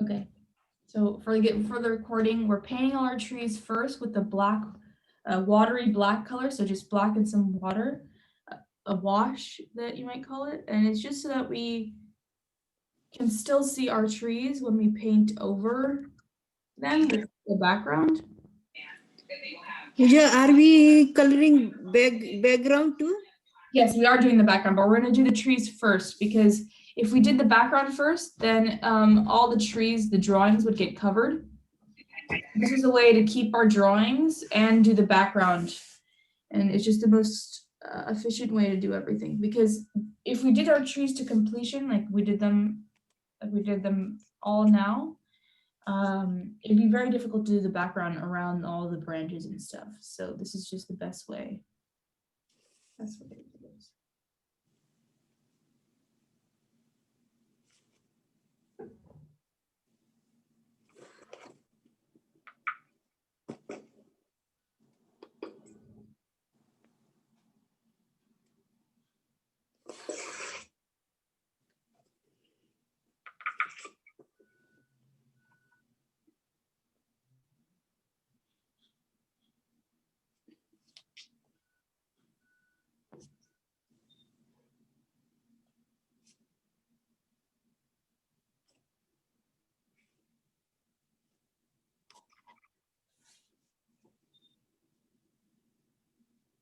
Okay. So for the recording, we're painting all our trees first with the black, watery black color. So just black and some water, a wash that you might call it. And it's just so that we can still see our trees when we paint over them with the background. Pooja, are we coloring background too? Yes, we are doing the background, but we're gonna do the trees first because if we did the background first, then all the trees, the drawings would get covered. This is a way to keep our drawings and do the background. And it's just the most efficient way to do everything. Because if we did our trees to completion, like we did them all now, it'd be very difficult to do the background around all the branches and stuff. So this is just the best way. That's what it is.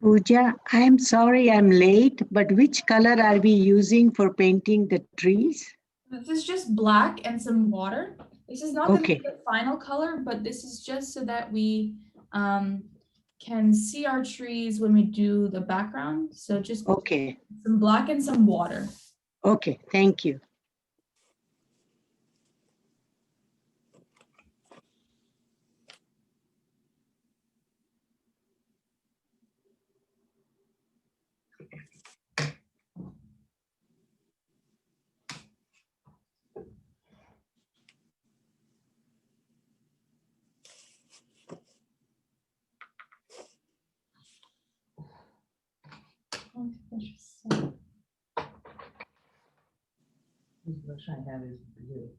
Pooja, I'm sorry I'm late, but which color are we using for painting the trees? This is just black and some water. This is not Okay. the final color, but this is just so that we can see our trees when we do the background. So just Okay. some black and some water. Okay, thank you. This brush I have is blue.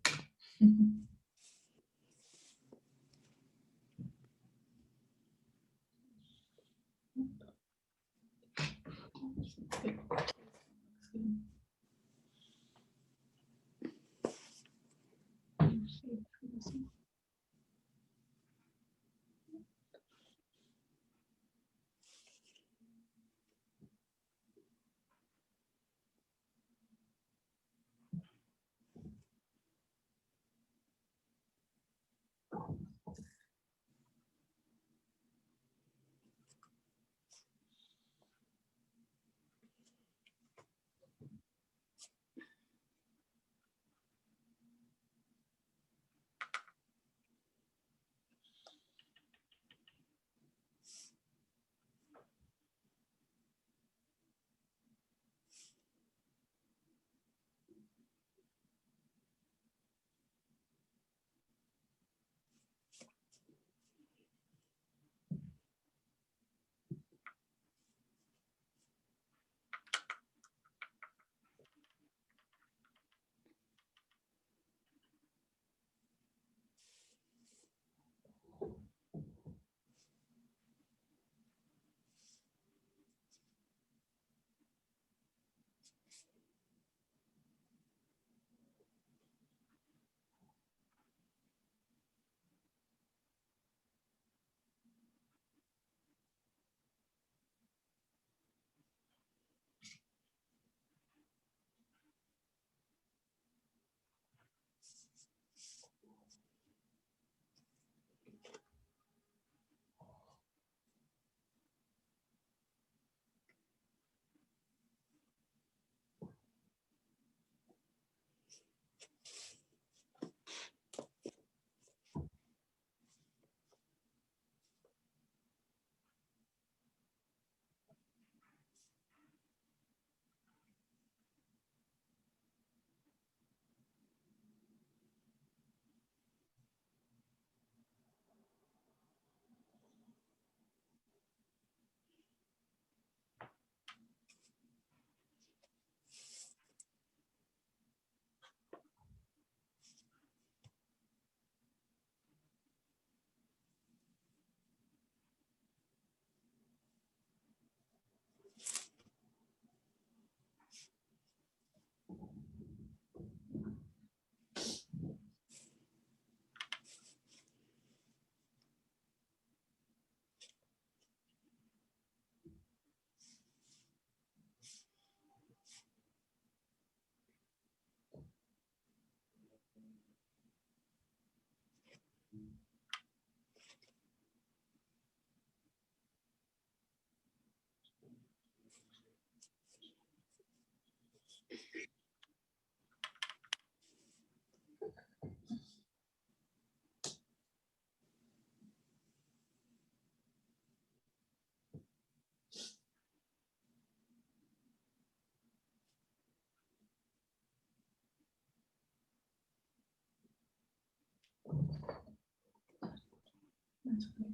That's okay.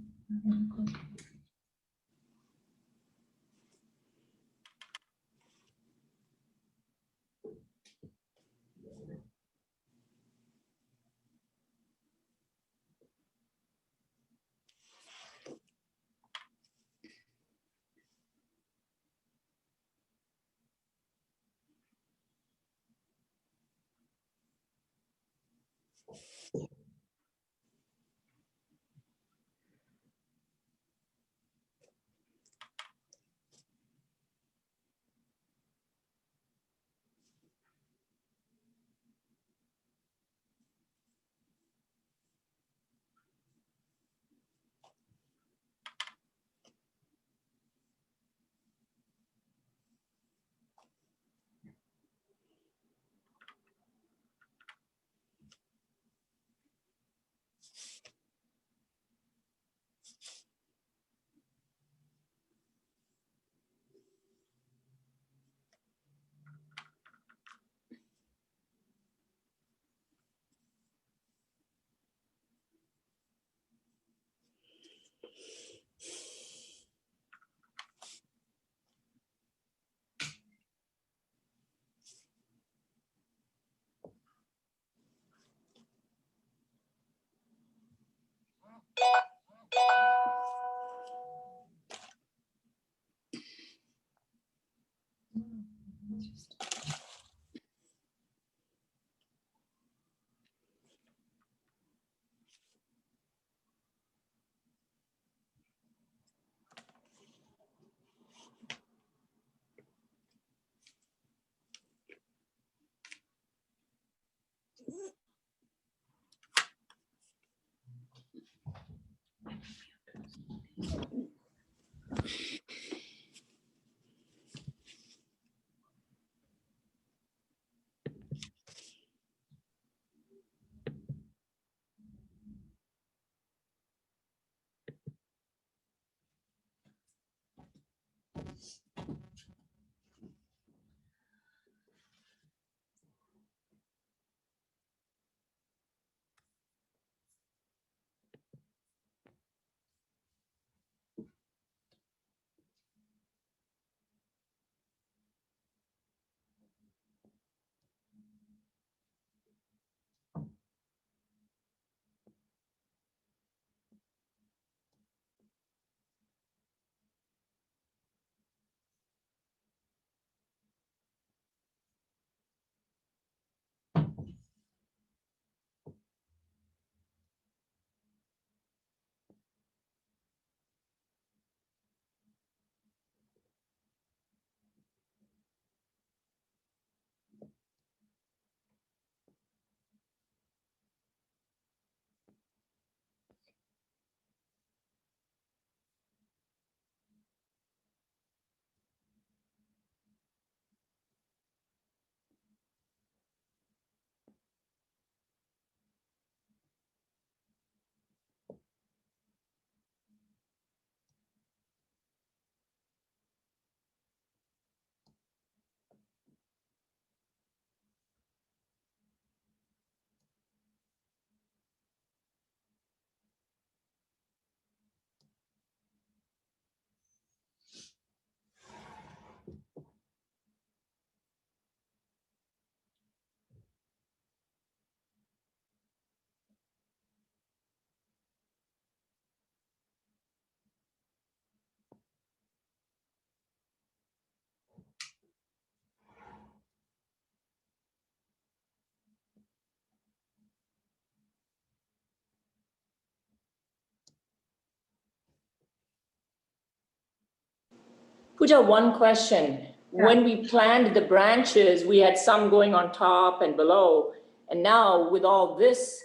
Pooja, one question. When we planned the branches, we had some going on top and below. And now with all this,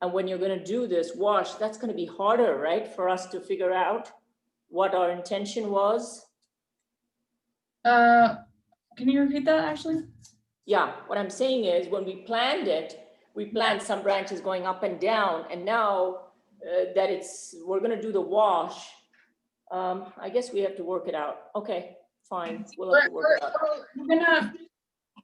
And when you're going to do this wash, that's going to be harder, right? For us to figure out what our intention was. Can you repeat that, actually? Yeah, what I'm saying is when we planned it, we planned some branches going up and down, and now that we're going to do the wash, I guess we have to work it out. Okay, fine, we'll have to work it out.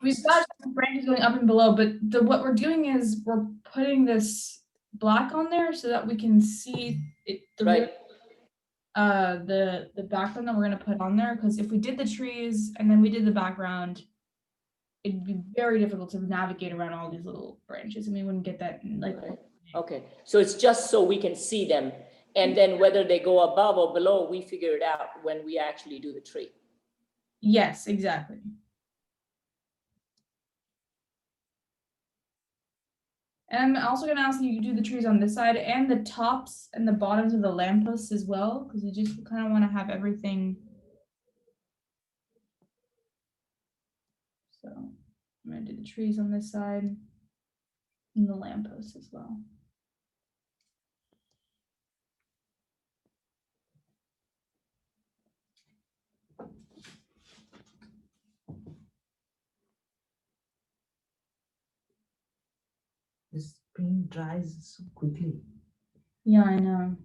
We've got branches going up and below, but what we're doing is we're putting this black on there so that we can see it, Right. the background that we're gonna put on there. Because if we did the trees and then we did the background, it'd be very difficult to navigate around all these little branches, and we wouldn't get that like. Okay. Okay, so it's just so we can see them, and then whether they go above or below, we figure it out when we actually do the tree. Yes, exactly. And I'm also gonna ask you to do the trees on this side and the tops and the bottoms of the lampposts as well, because we just kind of want to have everything. So I'm gonna do the trees on this side and the lampposts as well. This paint dries so quickly. Yeah, I know.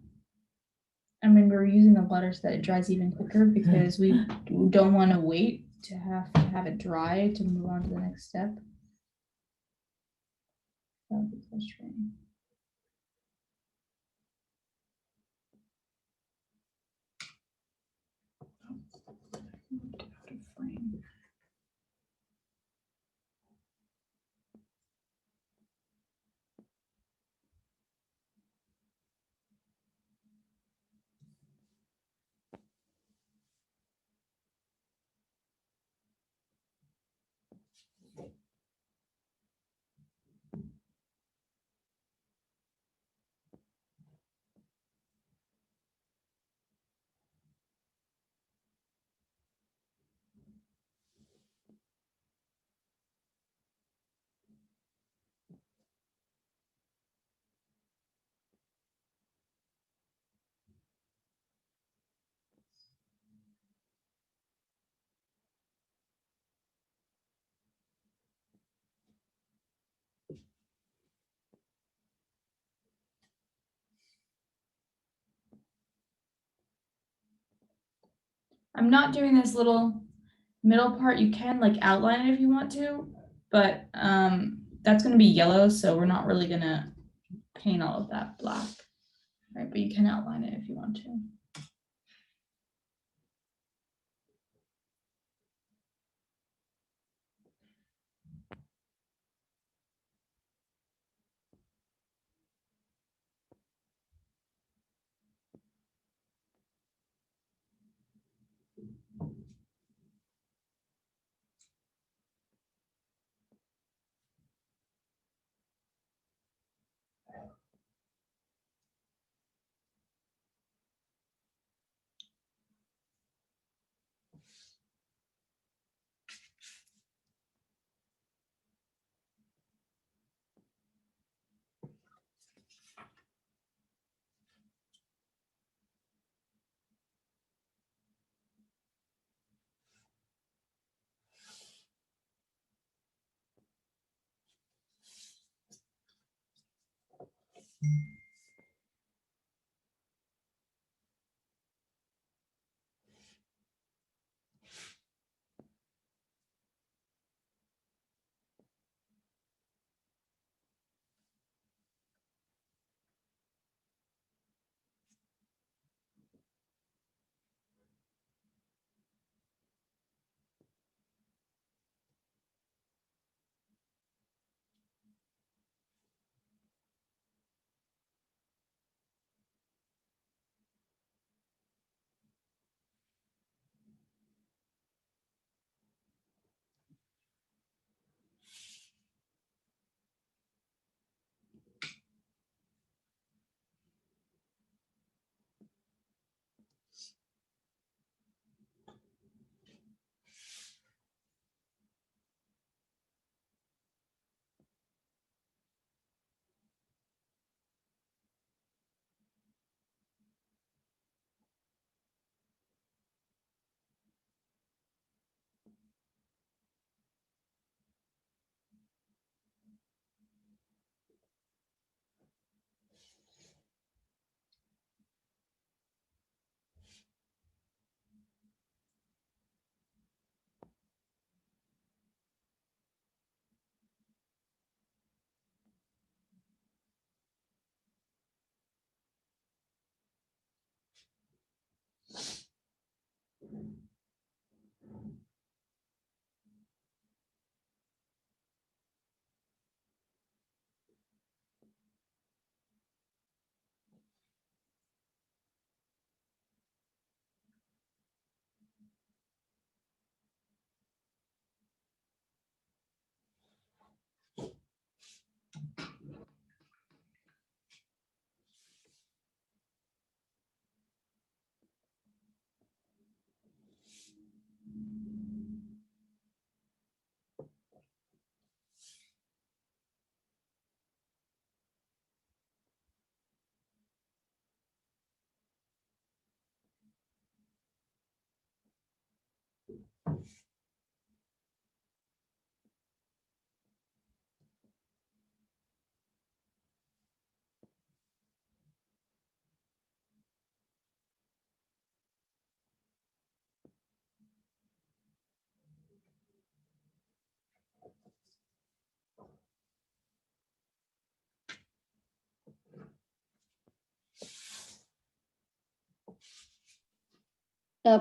I mean, we're using the butter so that it dries even quicker because we don't want to wait to have it dry to move on to the next step. That would be frustrating. Out of frame. I'm not doing this little middle part. You can like outline it if you want to, but that's gonna be yellow, so we're not really gonna paint all of that black, right? But you can outline it if you want to.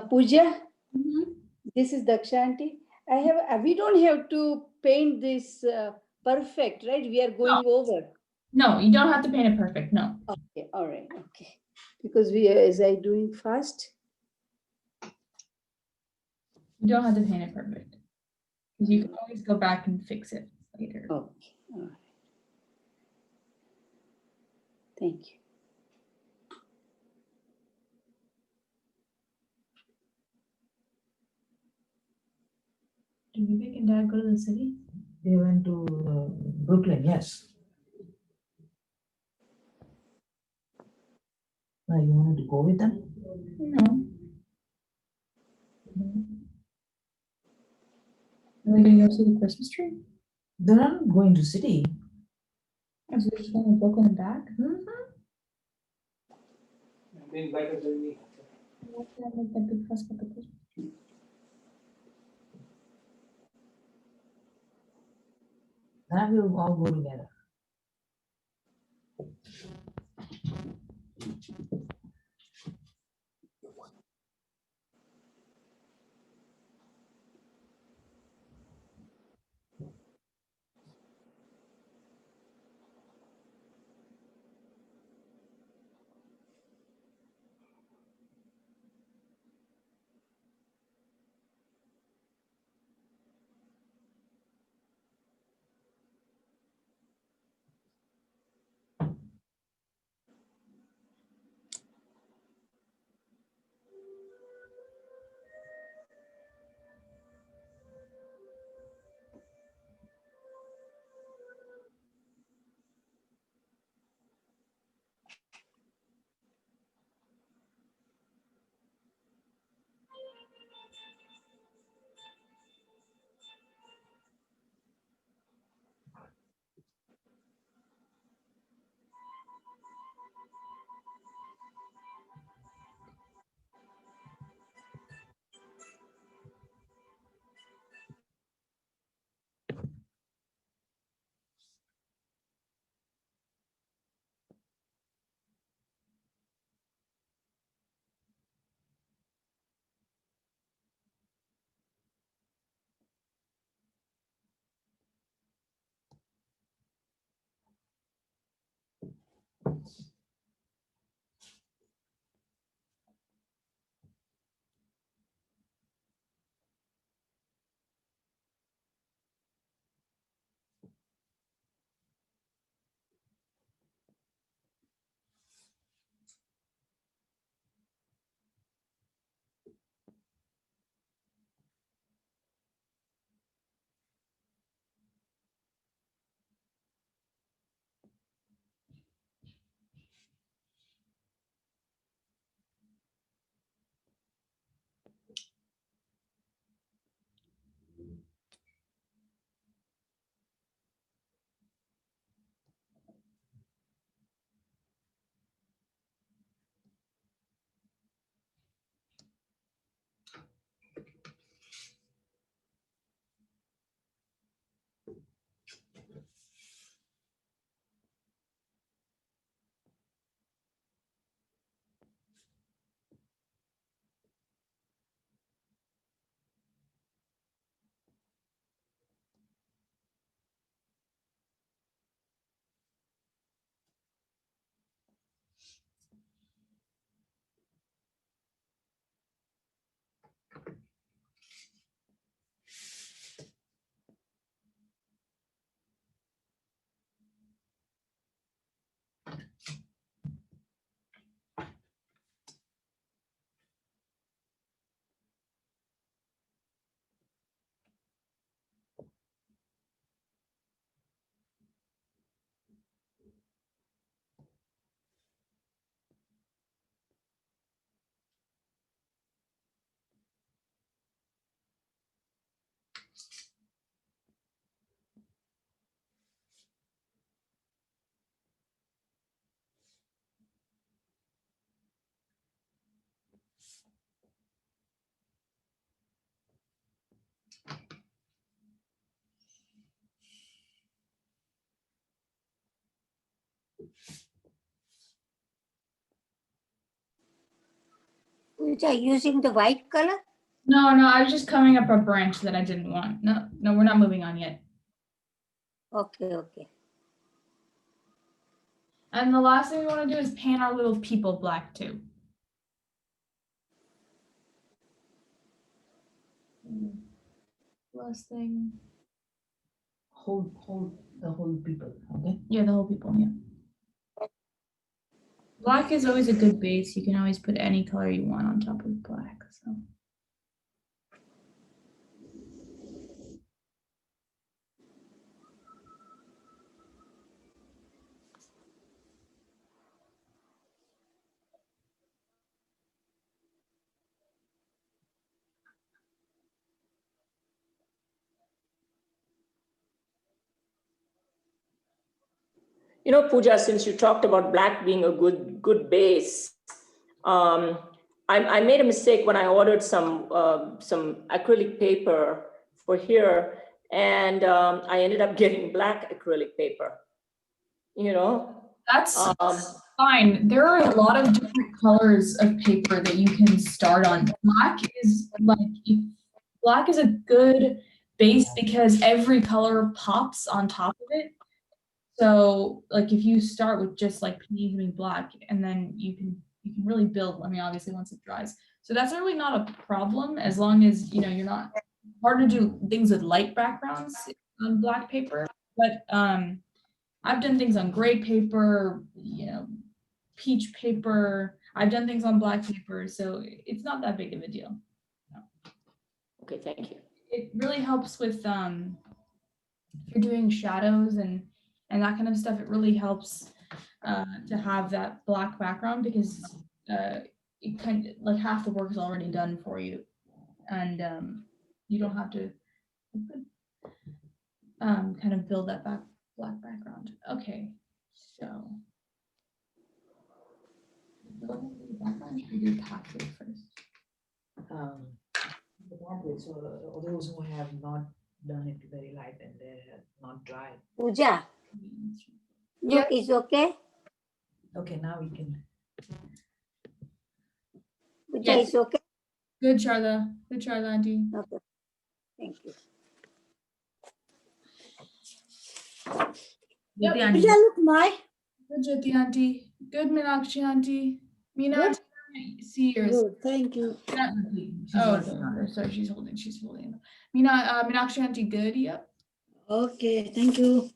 Pooja, Mhm. this is Dakshanti. We don't have to paint this perfect, right? We are going over. No, you don't have to paint it perfect. No. Okay, all right, okay. Because as I doing fast. You don't have to paint it perfect. Because you can always go back and fix it later. Okay, all right. Thank you. Did Vivek and Dad go to the city? They went to Brooklyn, yes. You wanted to go with them? No. Are we gonna go see the Christmas tree? They're not going to city. Or is it just going to Brooklyn and back? Why did I make that big fuss about the Christmas tree? Then we'll all go together. Which are using the white color? No, I was just covering up a branch that I didn't want. No, we're not moving on yet. Okay, okay. And the last thing we want to do is paint our little people black too. Last thing. The whole people, okay? Yeah, the whole people, yeah. Black is always a good base. You can always put any color you want on top of black. So. You know, Pooja, since you talked about black being a good base, I made a mistake when I ordered some acrylic paper for here, and I ended up getting black acrylic paper. You know, That's fine. There are a lot of different colors of paper that you can start on. Black is a good base because every color pops on top of it. So like if you start with just like painting black and then you can really build, I mean, obviously once it dries. So that's really not a problem as long as, you know, you're not hard to do things with light backgrounds on black paper. But I've done things on gray paper, you know, peach paper. I've done things on black paper. So it's not that big of a deal. No. okay, thank you. It really helps with if you're doing shadows and that kind of stuff. It really helps to have that black background because it kind of like half the work is already done for you, and you don't have to kind of build that black background. Okay, so should we do pathway first? The pathway, so those who have not done it very light and they're not dry. Pooja, Yeah. look, is okay? Okay, now we can. Pooja, Yes. is okay? Good, Charla. Good, Charla, auntie. Okay. Thank you. Yep. Pooja, look, my. Good, Jyoti auntie. Good, Meenakshi auntie. Meena, Good. see yours. Good, thank you. Oh, no, sorry, she's holding. Meena, Meenakshi auntie, good, yep. Okay, thank you.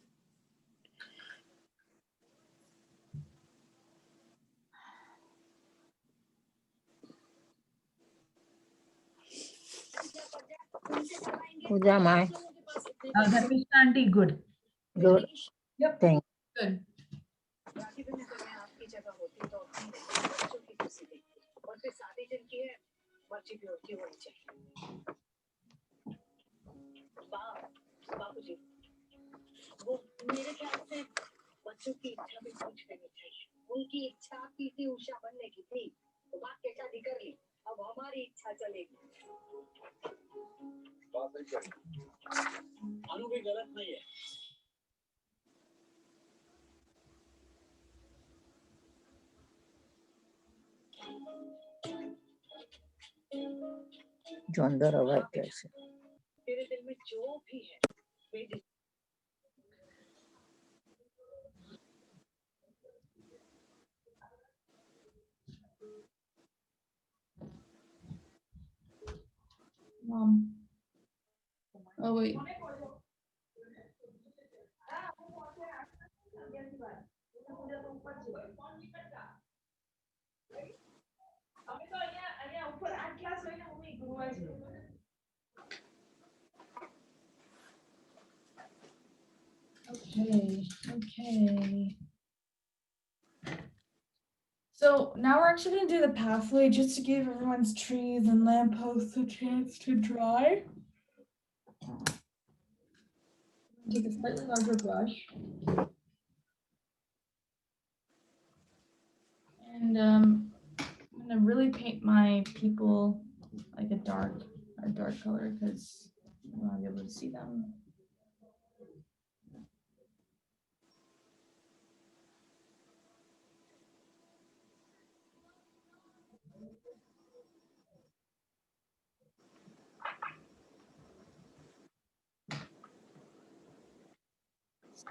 Pooja, my. Dharmishta auntie, good. Good. Yep. Thank Good. बच्चों की इच्छा भी कुछ नहीं थी उनकी इच्छा PT Usha बनने की थी तो बात के शादी कर ली अब हमारी इच्छा चलेगी अनु भी गलत नहीं है जो अंदर आवाज कैसे तेरे दिल में जो भी है मेरी Oh, wait. Okay. So now we're actually going to do the pathway just to give everyone's trees and lampposts a chance to dry. Take a slightly larger brush. And I'm going to really paint my people like a dark color because I want to be able to see them.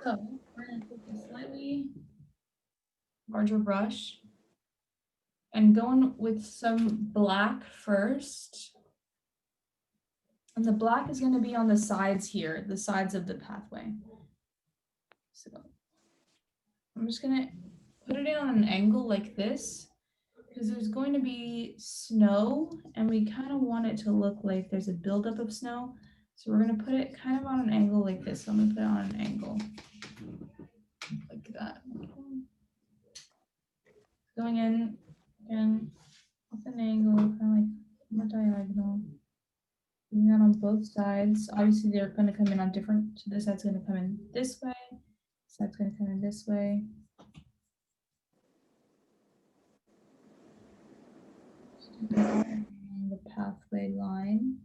So we're gonna take a slightly larger brush and going with some black first. And the black is gonna be on the sides here, the sides of the pathway. So I'm just gonna put it in on an angle like this because there's going to be snow and we kind of want it to look like there's a buildup of snow. So we're gonna put it kind of on an angle like this. So I'm gonna put it on an angle like that. Going in and up an angle, kind of like on a diagonal. Doing that on both sides. Obviously they're gonna come in on different, so this side's gonna come in this way. This side's gonna come in this way. Along the pathway line.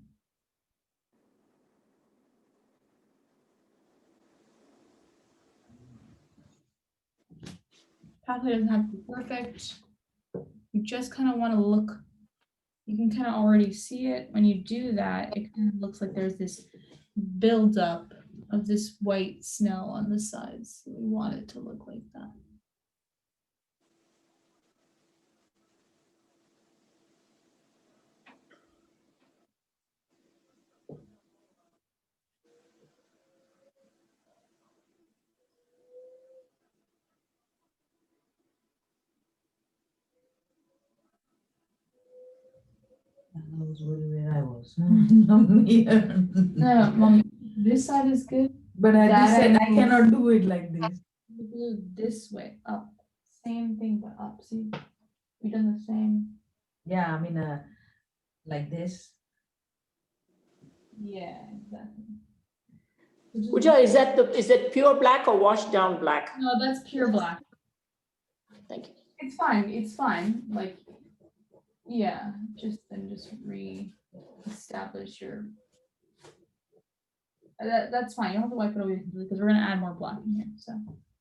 Pathway doesn't have to be perfect. You just kind of want to look, you can kind of already see it. When you do that, it kind of looks like there's this buildup of this white snow on the sides. We want it to look like that. That was really where I was. Not here. No, Mom, this side is good. But at That this side, I angle. cannot do it like this. You do this way up. Same thing, but up. See, we've done the same. Yeah, I mean, like this. Yeah, exactly. So just- Pooja, is that pure black or washed down black? No, that's pure black. Thank you. It's fine. It's fine. Like, yeah, just re-establish your. That's fine. You don't have to wipe it away completely because we're gonna add more black in here, so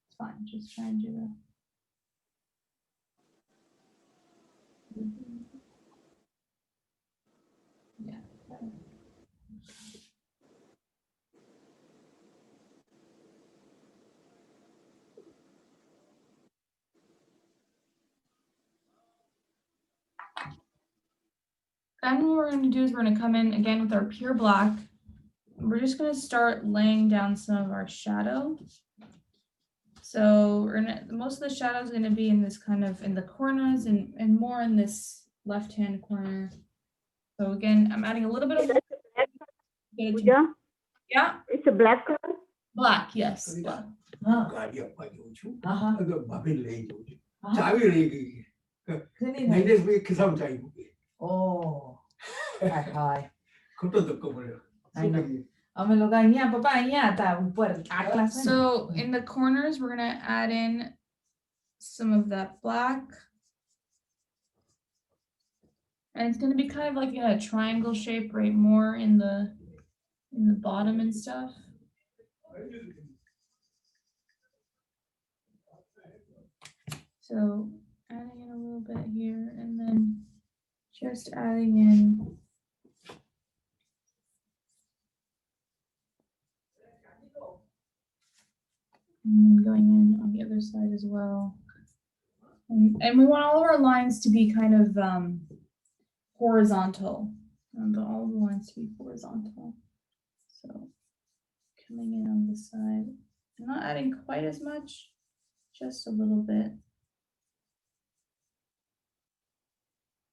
it's fine. Just try and do that. Yeah. Then what we're going to do is we're going to come in again with our pure black. We're just going to start laying down some of our shadow. So most of the shadow is going to be in this kind of in the corners and more in this left-hand corner. So again, I'm adding a little bit of Pooja, yeah, it's a black color. black, yes. Black. ગાડી આપવા જઉં છું Uh-huh. ભાભી લઈ જઉં છું Uh-huh. ચાવી રહી ગઈ Cleaning it. નૈનેશભાઈ ખિસ્સામાં ચાવી મૂકી Oh, hi. ખોટો ધક્કો મળ્યો I શું know. કરીએ? અમે લોકો અહીંયા પપ્પા અહીંયા હતા ઉપર આટલા છે ને. So in the corners, we're going to add in some of that black. And it's going to be kind of like a triangle shape, right? More in the bottom and stuff. So adding in a little bit here and then just adding in and then going in on the other side as well. And we want all of our lines to be kind of horizontal. All the lines to be horizontal. So coming in on this side. I'm not adding quite as much, just a little bit.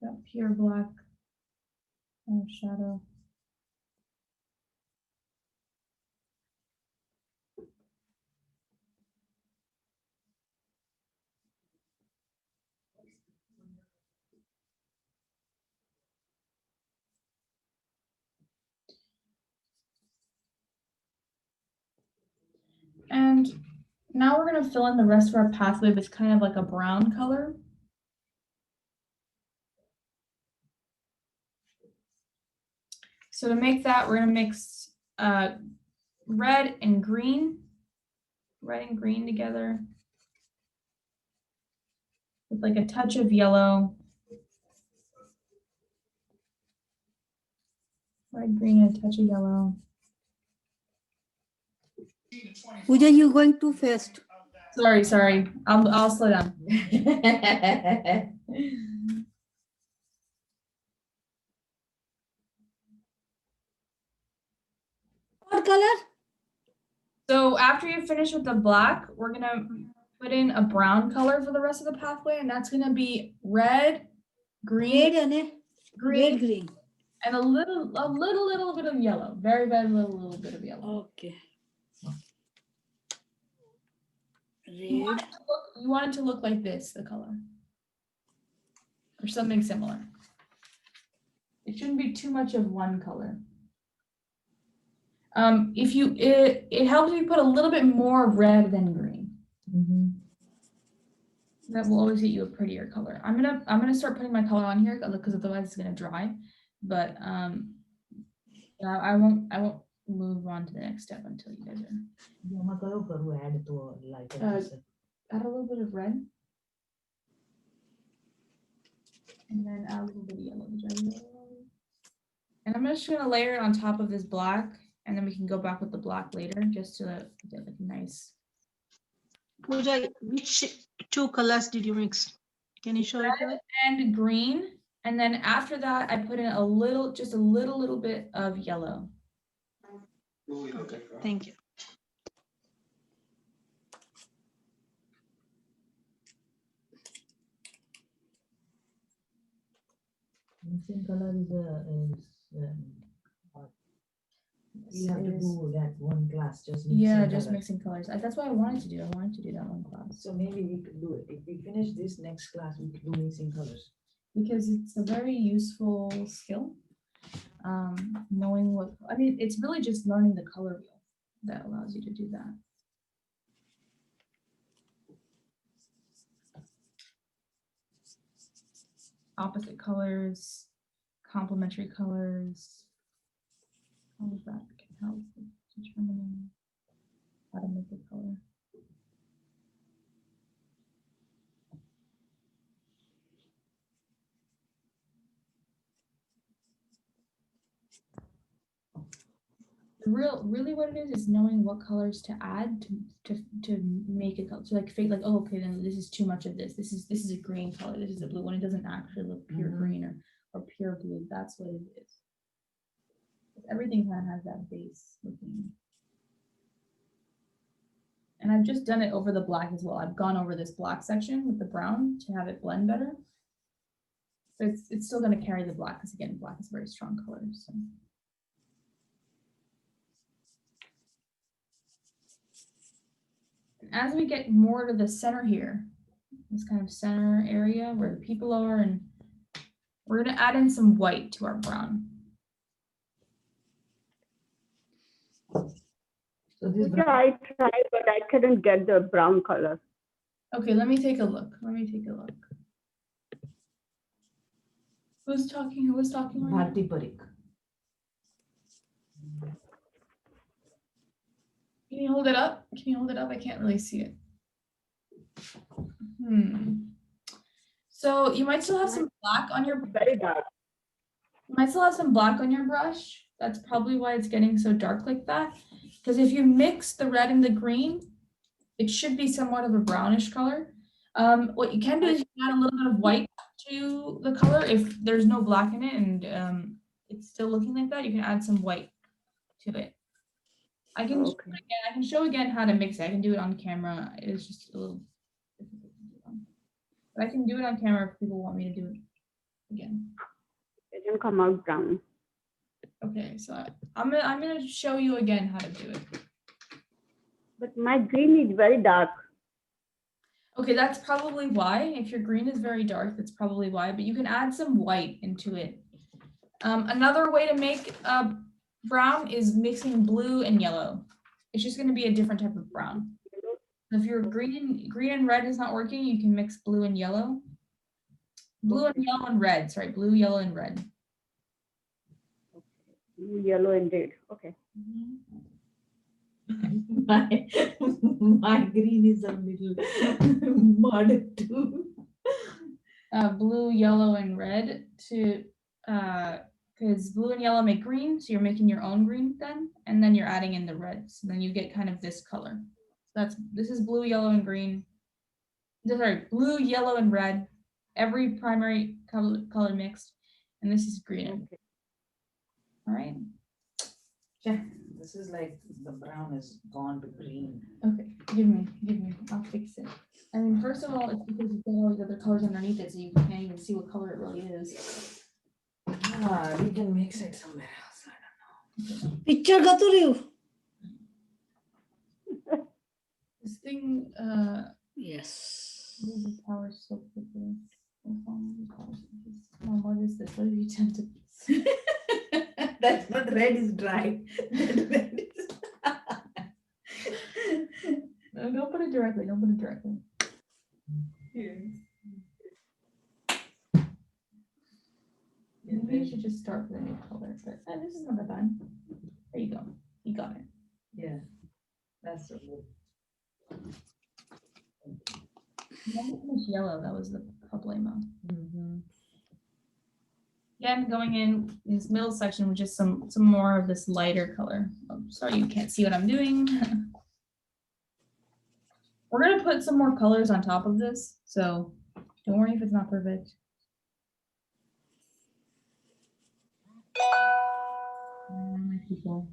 That pure black shadow. And now we're going to fill in the rest of our pathway with kind of like a brown color. So to make that, we're going to mix red and green together with like a touch of yellow. Red, green, and a touch of yellow. Pooja, you going too fast. Sorry. I'll slow down. What color? So after you finish with the black, we're gonna put in a brown color for the rest of the pathway, and that's gonna be red, green, Red and a red green. and a little bit of yellow. Very little bit of yellow. Okay. You want, Red. you want it to look like this, the color, or something similar. It shouldn't be too much of one color. It helps if you put a little bit more red than green. That will always get you a prettier color. I'm gonna start putting my color on here because otherwise it's gonna dry. But yeah, I won't move on to the next step until you guys are. એમાં કયો કરવું add તો like Add a little bit of red. And then add a little bit of yellow. And I'm just gonna layer it on top of this black, and then we can go back with the black later just to get like a nice. Pooja, which two colors did you mix? Can you show it? Red and green. And then after that, I put in just a little bit of yellow. Okay, thank you. mixing color is you have to do that one class just Yeah, mixing just color. mixing colors. That's what I wanted to do. I wanted to do that one class So maybe we could do it. If we finish this next class, we could do mixing colors. because it's a very useful skill. Knowing what, I mean, it's really just learning the color wheel that allows you to do that. Opposite colors, complementary colors. All of that can help with determining how to make a color. Really what it is knowing what colors to add to make a color. So like fake, like, oh, okay, then this is too much of this. This is a green color. This is a blue one. It doesn't actually look pure green or pure blue. That's what it is. Everything kind of has that base looking. And I've just done it over the black as well. I've gone over this black section with the brown to have it blend better. But it's still going to carry the black because again, black is a very strong color. So. As we get more to the center here, this kind of center area where the people are, and we're going to add in some white to our brown. So this Yeah, I tried, but I couldn't get the brown color. Okay, let me take a look. Who's talking? Who was talking? Right Bharti Parikh. Can you hold it up? I can't really see it. So you might still have some black on your. Very dark. You might still have some black on your brush. That's probably why it's getting so dark like that. Because if you mix the red and the green, it should be somewhat of a brownish color. What you can do is you can add a little bit of white to the color if there's no black in it and it's still looking like that. You can add some white to it. I can show again how to mix it. I can do it on camera. It's just a little difficult to do. But I can do it on camera if people want me to do it again. It didn't come out brown. Okay, so I'm gonna show you again how to do it. But my green is very dark. Okay, that's probably why. If your green is very dark, that's probably why, but you can add some white into it. Another way to make brown is mixing blue and yellow. It's just going to be a different type of brown. If your green and red is not working, you can mix blue and yellow. Blue and yellow and red, sorry, blue, yellow, and red. Yellow and red, okay. My green is a little mud too. Blue, yellow, and red to because blue and yellow make green, so you're making your own green then, and then you're adding in the red. So then you get kind of this color. So this is blue, yellow, and green. Sorry, blue, yellow, and red. Every primary color mixed, and this is green. All right. Yeah, this is like the brown is gone to green. Okay, give me. I'll fix it. I mean, first of all, it's because you've got all these other colors underneath it, so you can't even see what color it really is. We can mix it somewhere else. I don't know. Picture Gaturiu. This thing, Yes. uses power so quickly. Mom, what is this? What are you tentacles? That's not red is dry. That red is No, don't put it directly. Don't put it directly. Maybe you should just start with a new color, but this is not that bad. There you go. You got it. Yeah, that's so good. Not much yellow. That was the problemo. Mm-hmm. Again, going in this middle section with just some more of this lighter color. Oh, sorry, you can't see what I'm doing. We're gonna put some more colors on top of this, so don't worry if it's not perfect. My people.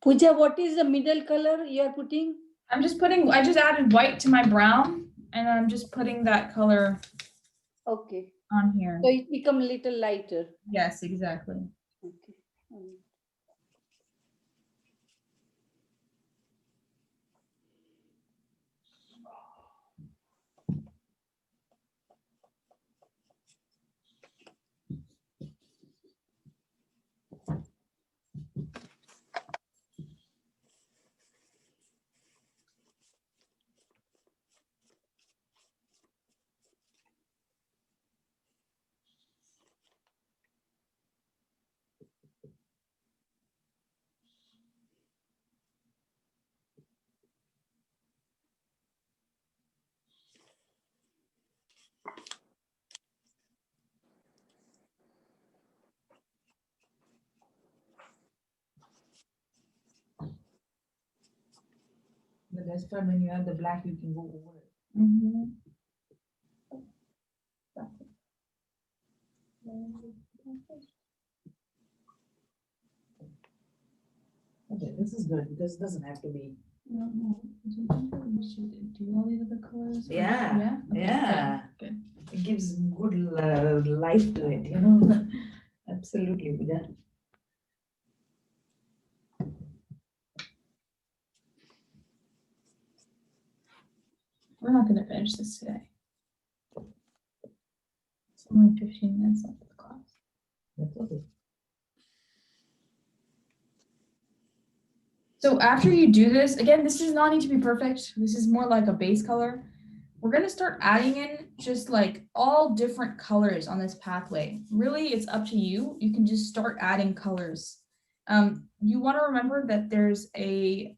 Pooja, what is the middle color you are putting? I just added white to my brown, and I'm just putting that color Okay, on here. so it become a little lighter. Yes, exactly. Okay. The best part when you have the black, you can go over it. Mm-hmm. Okay, this is good because it doesn't have to be. No. We should do all these other colors. Yeah, Yeah. Okay, yeah. Good. It gives good life to it, you know. Absolutely, yeah. We're not going to finish this today. It's only 15 minutes left of the class. That's okay. So after you do this, again, this does not need to be perfect. This is more like a base color. We're going to start adding in just like all different colors on this pathway. Really, it's up to you. You can just start adding colors. You want to remember that there's a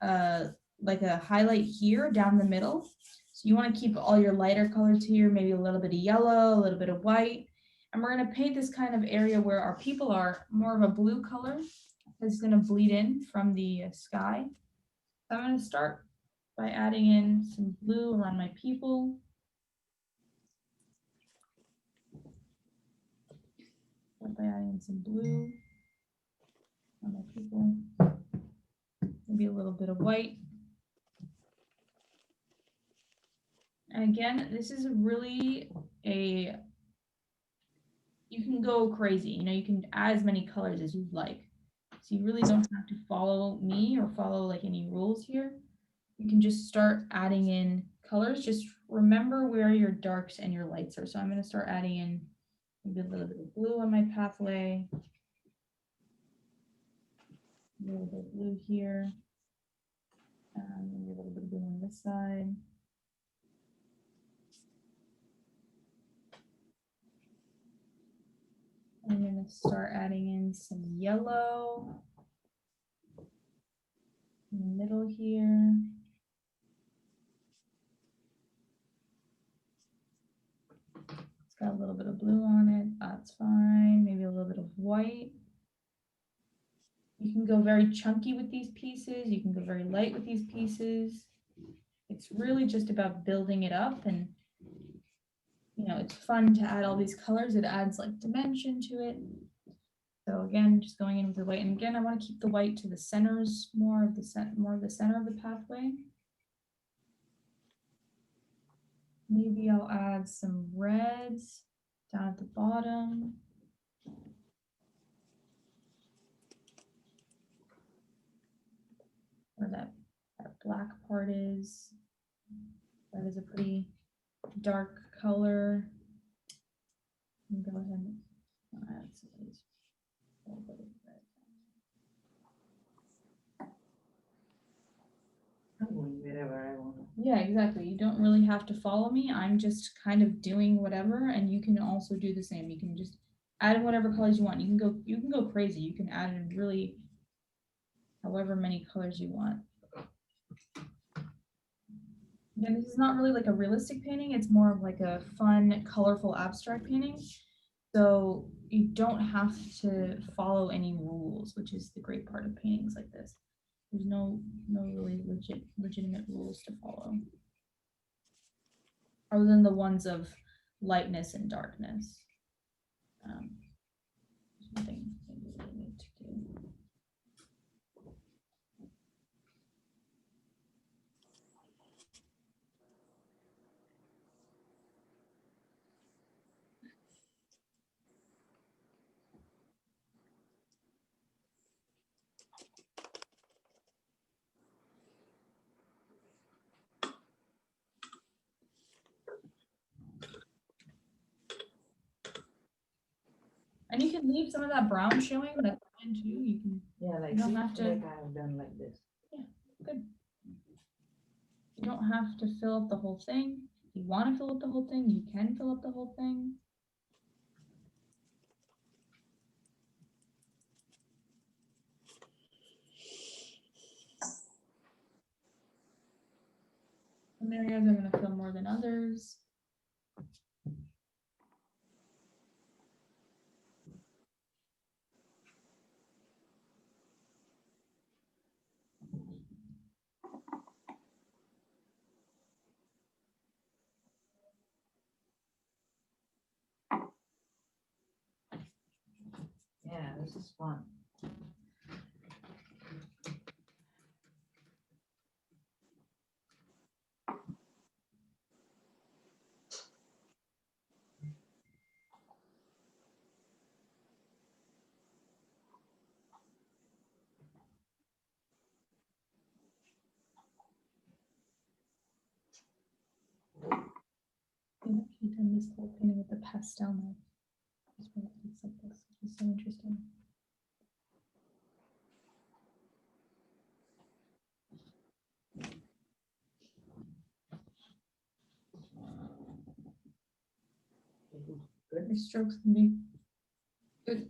like a highlight here down the middle. So you want to keep all your lighter colors here, maybe a little bit of yellow, a little bit of white. And we're going to paint this kind of area where our people are more of a blue color. It's going to bleed in from the sky. So I'm going to start by adding in some blue around my people. Start by adding in some blue on my people. Maybe a little bit of white. And again, this is really you can go crazy. You know, you can add as many colors as you'd like. So you really don't have to follow me or follow like any rules here. You can just start adding in colors. Just remember where your darks and your lights are. So I'm going to start adding in maybe a little bit of blue on my pathway. A little bit of blue here. Maybe a little bit of blue on this side. I'm gonna start adding in some yellow in the middle here. It's got a little bit of blue on it. That's fine. Maybe a little bit of white. You can go very chunky with these pieces. You can go very light with these pieces. It's really just about building it up, and you know, it's fun to add all these colors. It adds like dimension to it. So again, just going in with the white, and again, I want to keep the white to the centers, more of the center of the pathway. Maybe I'll add some reds down at the bottom. Where that black part is. That is a pretty dark color. Go ahead and add some of these. I'm going wherever I want. Yeah, exactly. You don't really have to follow me. I'm just kind of doing whatever, and you can also do the same. You can just add in whatever colors you want. You can go crazy. You can add in really however many colors you want. Again, this is not really like a realistic painting. It's more of like a fun, colorful, abstract painting. So you don't have to follow any rules, which is the great part of paintings like this. There's no really legitimate rules to follow, other than the ones of lightness and darkness. There's nothing we really need to do. And you can leave some of that brown showing. That's fine too. You can. Yeah, like, You don't see, have to. like I have done like this. Good. You don't have to fill up the whole thing. If you want to fill up the whole thing, you can fill up the whole thing. Some areas I'm going to fill more than others. Yeah, this is fun. I've actually done this whole painting with the pastel knife. Just when it looks like this, it's so interesting. Good. Your strokes can be good.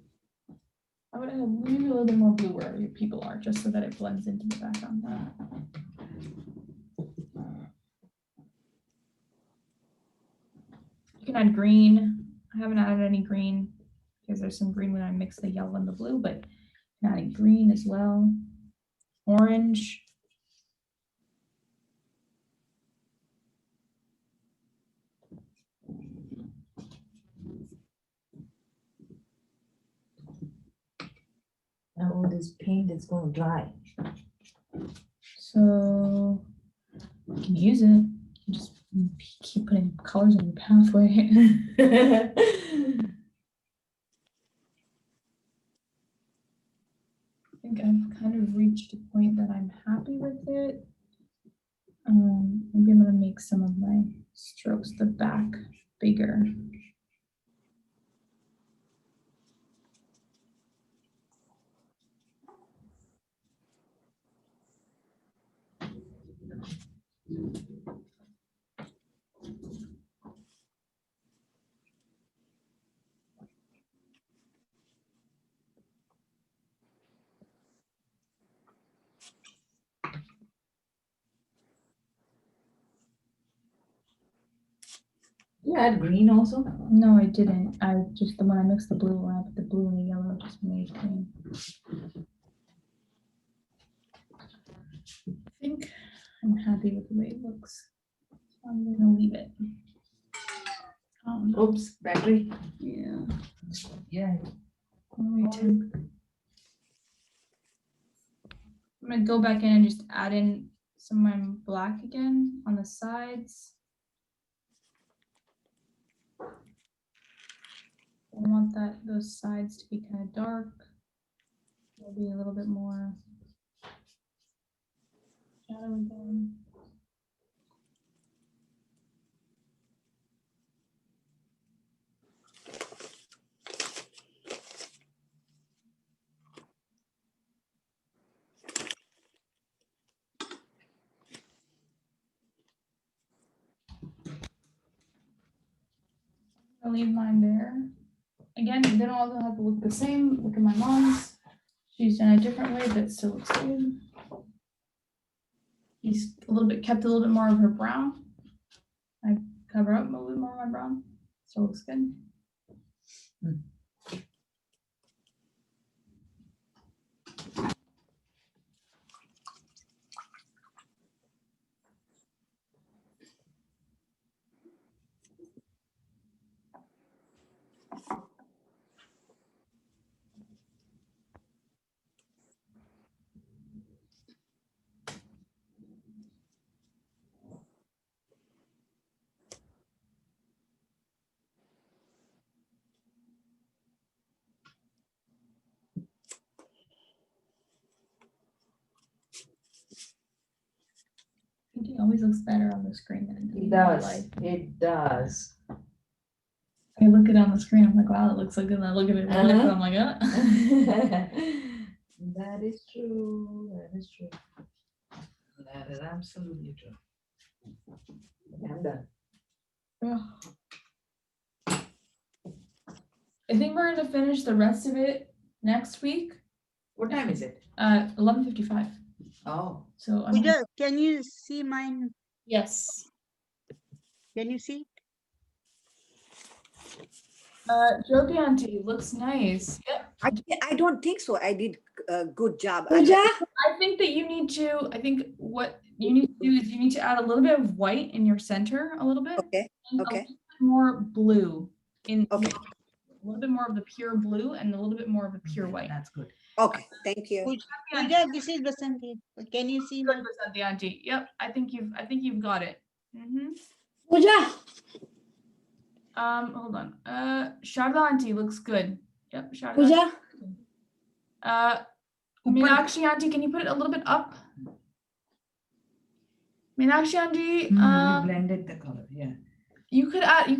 I would have maybe a little bit more blue where your people are, just so that it blends into the background. You can add green. I haven't added any green because there's some green when I mix the yellow and the blue, but you can add green as well. Orange. Now all this paint is going to dry. So you can use it. You just keep putting colors on your pathway. I think I've kind of reached a point that I'm happy with it. Maybe I'm going to make some of my strokes the back bigger. you add green also? No, I didn't. I just, when I mixed the blue, when I put the blue and the yellow, it just made green. I think I'm happy with the way it looks. So I'm gonna leave it. Oops, battery. Yeah. Yeah. I'm gonna go back in and just add in some of my black again on the sides. I want those sides to be kind of dark. Maybe a little bit more shadow again. I'll leave mine there. Again, they don't all have to look the same. Look at my mom's. She's done a different way, but still looks good. She's kept a little bit more of her brown. I cover up a little bit more of my brown. Still looks good. It always looks better on the screen than It in does. life. It does. I look at it on the screen, I'm like, wow, it looks so good. And I look at it, in real life, and I'm like, That is true. That is true. That is absolutely true. Okay, I'm done. I think we're gonna finish the rest of it next week. What time is it? 11:55. Oh. So Pooja, can you see mine? yes. Can you see? Jyoti auntie looks nice. Yep. I don't think so. I did a good job. Pooja, I think that you need to. I think what you need to do is you need to add a little bit of white in your center, a little bit. Okay. And Okay. a little bit more blue in. Okay. A little bit more of the pure blue and a little bit more of the pure white. That's good. Okay. Thank you. Pooja, this is Basanti. Can you see my? The auntie. Yep. I think you've got it. Pooja, Hold on. Sharda auntie looks good. Yep. Sharda. Pooja. Meenakshi auntie, can you put it a little bit up? Meenakshi auntie, We blended the color. Yeah. you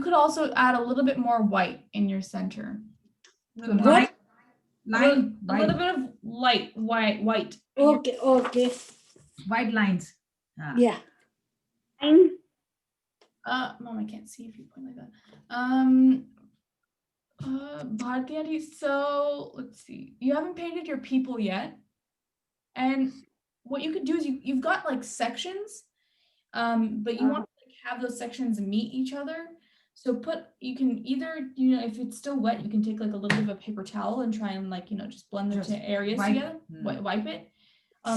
could also add a little bit more white in your center. Line. A little bit of white. Okay, okay. White lines. Yeah. Mom, I can't see if you point like that. Bharti auntie, so let's see. You haven't painted your people yet. And what you could do is you've got like sections, but you want to have those sections meet each other. So you can either, if it's still wet, you can take like a little bit of a paper towel and try and just blend the two areas together, wipe it. Or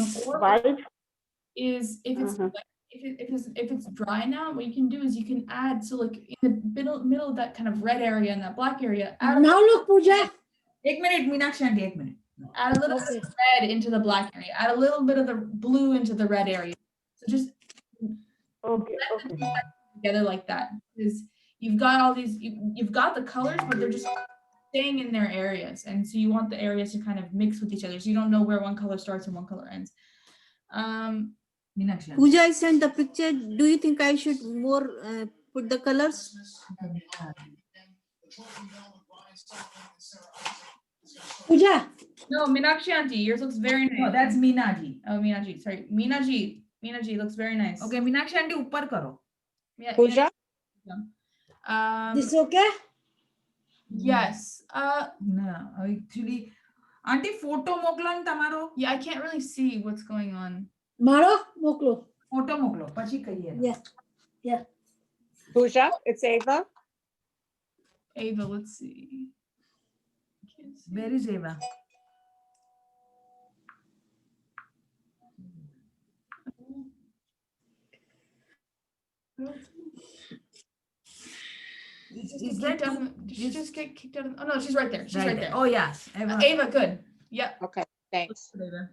is if it's wet, if it's dry now, what you can do is you can add, so like in the middle of that kind of red area and that black area, add Now look, Pooja. 1 minute, Meenakshi auntie, 1 minute. Add a little bit of red into the black area. Add a little bit of the blue into the red area. So just together like that, because you've got all these, you've got the colors, but they're just staying in their areas, and so you want the areas to kind of mix with each other, so you don't know where one color starts and one color ends. Meenakshi auntie. Pooja, I sent the picture. Do you think I should more put the colors? Pooja. No, Meenakshi auntie, yours looks very nice. No, that's Meenaji. Oh, Meenaji, sorry. Meenaji looks very nice. Okay, Meenakshi auntie, upar karo. Yeah, Pooja. This okay? Yes. No, actually, auntie, photo moklo ne tamaro. Yeah, I can't really see what's going on. Maro, moklo. Photo moklo, pachi kahiye. Yeah. Yeah. Pooja, it's Ava. Ava, let's see. Can't see. Where is Eva? Is that Did she just get kicked out of? Oh no, she's right there. She's right there. Oh, yes. Eva. Ava, good. Yep. Okay, thanks. Ava.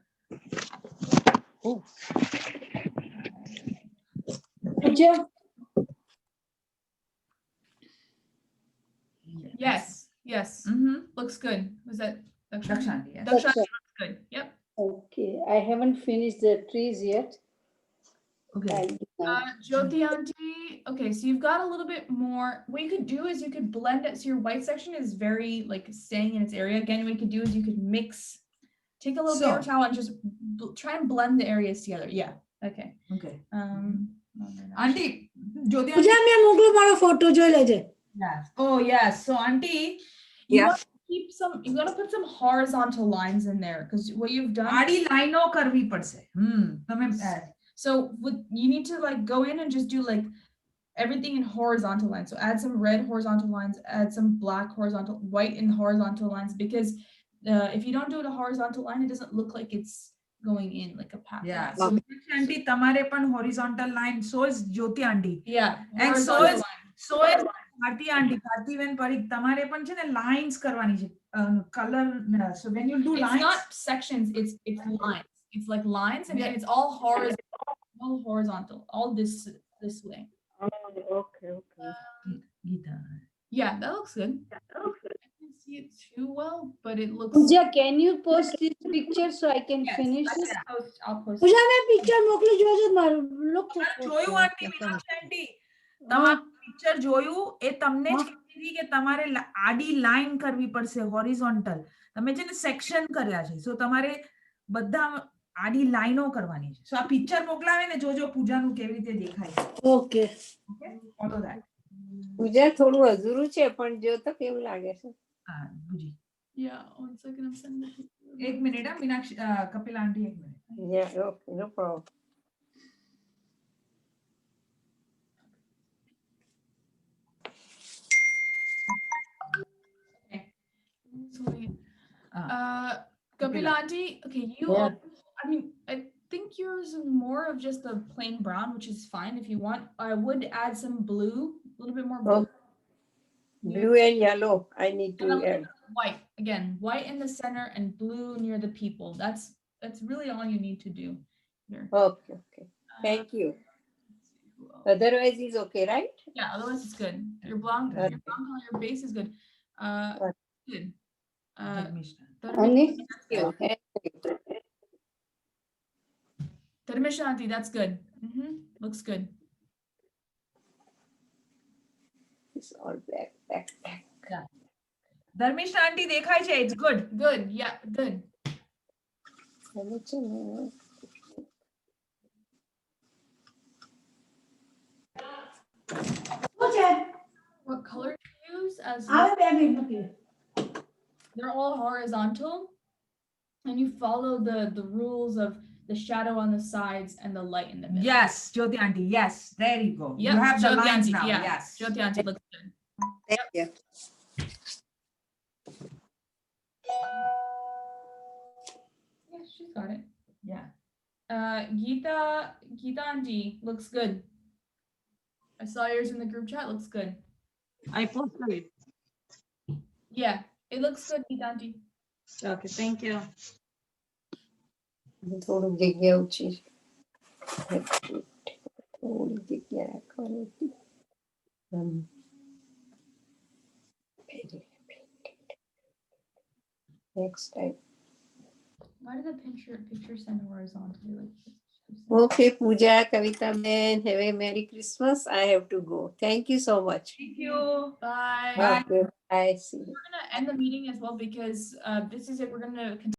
Pooja, Yes. Yes. Mm-hmm. Looks good. Was that Dakshanti, yes. Dakshanti Daksha. looks good. Yep. Okay, I haven't finished the trees yet. Okay. I'll do now. Jyoti auntie. Okay, so you've got a little bit more. What you could do is you could blend it. So your white section is very like staying in its area. Again, what you could do is you could mix, take a little paper So- towel and just try and blend the areas together. Yeah. Okay. Okay. Auntie, Jyoti Pooja auntie. મેં મોકલો મારો photo જોઈ લેજે. Yes. Oh, yes. So, auntie, you Yeah. want to keep some. You got to put some horizontal lines in there because what you've done. આડી લાઈનો કરવી પડશે. તમે So you need to like go in and just do like everything in horizontal lines. So add some red horizontal lines, add some black horizontal, white in horizontal lines, because if you don't do it a horizontal line, it doesn't look like it's going in like a path. Yeah. line. So, auntie, તમારે પણ horizontal line. So is Jyoti auntie. Yeah. And so horizontal is line. Bharti auntie, Bhartiven Parikh, તમારે પણ છે ને lines કરવાની છે. Color. So when you do It's lines. not sections, it's lines. It's like lines and it's all horizontal, all this way. Okay, okay. Geeta. Yeah, that looks good. I can't see it too well, but it looks. Pooja, can you post this picture so I can Yes, finish it? I'll post it. પૂજા મેં picture મોકલી જોજો મારું લોક જોયું આંટી મીનાક્ષી આંટી તમારું picture જોયું એ તમને જ કીધી કે તમારે આડી લાઈન કરવી પડશે હોરિઝોન્ટલ તમે છે ને સેક્શન કર્યા છે સો તમારે બધા આડી લાઈનો કરવાની છે સો આ પિક્ચર મોકલાવે ને જોજો પૂજાનું કેવી રીતે દેખાય છે ઓકે ઓકે ફોલો ધેટ પૂજા થોડું અધૂરું છે પણ જો તો કેવું લાગે છે. હા પૂજી Yeah, 1 second, I'm sending it. એક મિનિટ હા મીનાક્ષી કપિલ આંટી એક minute Yeah, okay, no problem. Kapil auntie, okay, you. Yeah. I mean, I think yours is more of just a plain brown, which is fine if you want. I would add some blue, a little bit more blue. Blue and yellow, I need And a to little add. bit of white again, white in the center and blue near the people. That's really all you need to do here. Okay, okay. Thank you. Let's see who else. Otherwise is okay, right? Yeah, otherwise it's good. Your blonde color, your base is good. Good. Ani? Dharmesh auntie, that's good. Looks good. It's all black, black, black. Dharmishtha aunty દેખાય છે it's good Good. Yeah, good. What color do you use as they're all horizontal and you follow the rules of the shadow on the sides and the light in the middle. yes Jyoti auntie yes there you go Yep, you have the Jyoti lines auntie, now yeah. yes Jyoti auntie looks good. Thank you. Yeah, she's got it. yeah Geeta auntie looks good. I saw yours in the group chat. Looks good. I posted it. Yeah, it looks good, Geeta auntie. Okay, thank you. થોડું જગ્યા ઓછી છે. થોડી જગ્યા રાખવાની હતી. Next time. Why did the picture send horizontally like this? Okay, Pooja, Kavita Ben, have a Merry Christmas. I have to go. Thank you so much. thank you Bye. Okay, I see. We're gonna end the meeting as well because this is it. We're gonna continue.